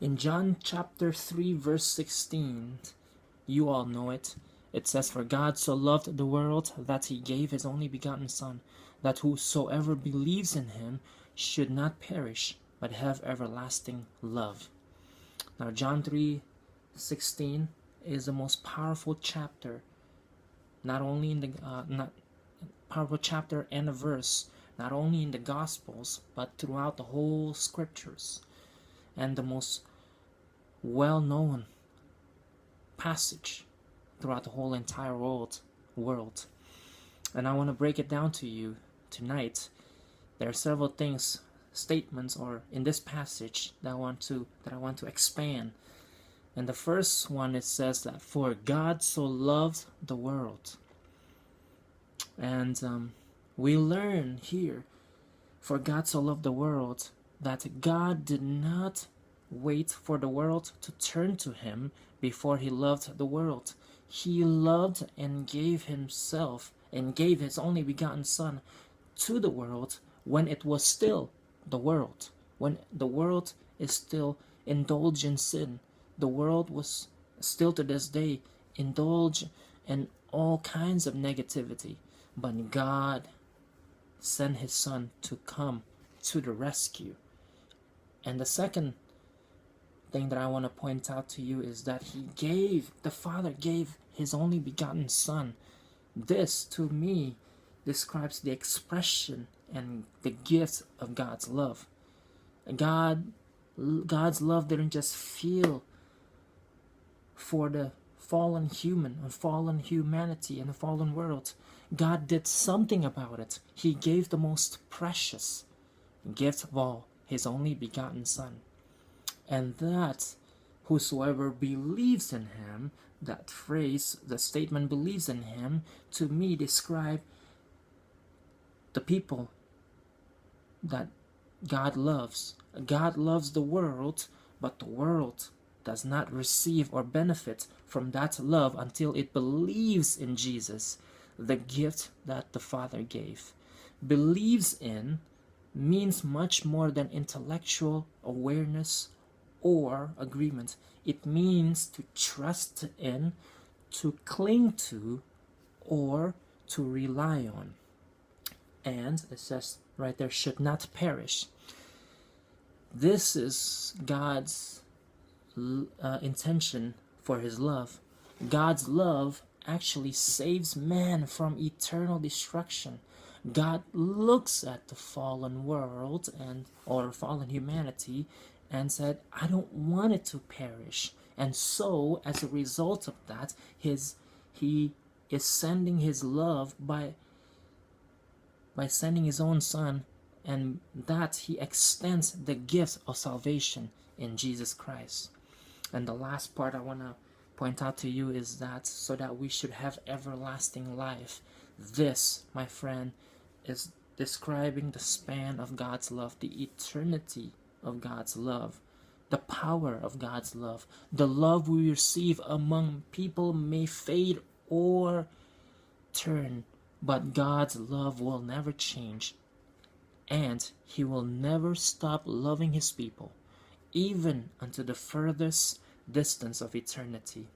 In John chapter 3 verse 16, you all know it. It says, "For God so loved the world that he gave his only begotten Son, that whosoever believes in him should not perish, but have everlasting love." Now John 3:16 is the most powerful chapter, not only in the not powerful chapter and a verse, not only in the Gospels, but throughout the whole Scriptures, and the most well-known passage throughout the whole entire world. And I want to break it down to you tonight. There are several things, statements, or in this passage that I want to expand. And the first one, it says that for God so loved the world. And we learn here, for God so loved the world, that God did not wait for the world to turn to him before he loved the world. He loved and gave himself and gave his only begotten Son to the world when it was still the world, when the world is still indulged in sin. The world was still to this day indulged in all kinds of negativity, but God sent his Son to come to the rescue. And the second thing that I want to point out to you is that the Father gave his only begotten Son. This, to me, describes the expression and the gift of God's love. God's love didn't just feel for the fallen human and fallen humanity and the fallen world. God did something about it. He gave the most precious gift of all, his only begotten Son. And that whosoever believes in him, that phrase, the statement believes in him, to me describe the people that God loves. God loves the world, but the world does not receive or benefit from that love until it believes in Jesus, the gift that the Father gave. Believes in means much more than intellectual awareness or agreement. It means to trust in, to cling to, or to rely on. And it says right there, should not perish. This is God's intention for his love. God's love actually saves man from eternal destruction. God looks at the fallen world or fallen humanity and said, I don't want it to perish. And so, as a result of that, he is sending his love by sending his own Son, and that he extends the gift of salvation in Jesus Christ. And the last part I want to point out to you is that so that we should have everlasting life. This, my friend, is describing the span of God's love, the eternity of God's love, the power of God's love. The love we receive among people may fade or turn, but God's love will never change, and he will never stop loving his people, even unto the furthest distance of eternity.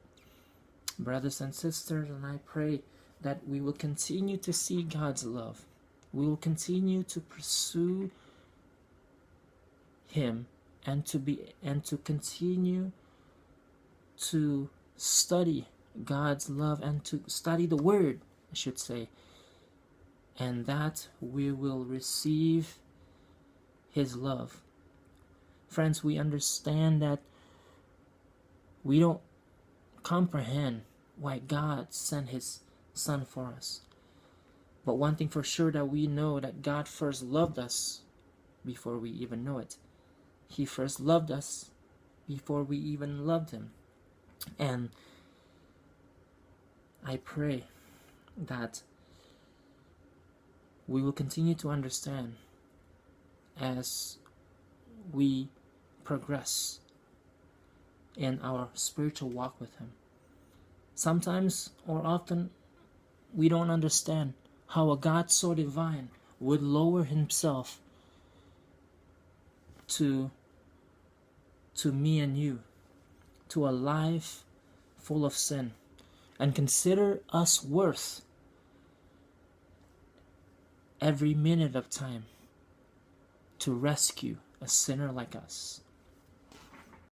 Brothers and sisters, and I pray that we will continue to see God's love. We will continue to pursue him and to continue to study God's love and to study the Word, I should say, and that we will receive his love. Friends, we understand that we don't comprehend why God sent his Son for us. But one thing for sure that we know, that God first loved us before we even know it. He first loved us before we even loved him. And I pray that we will continue to understand as we progress in our spiritual walk with him. Sometimes or often we don't understand how a God so divine would lower himself to to me and you, to a life full of sin, and consider us worth every minute of time to rescue a sinner like us.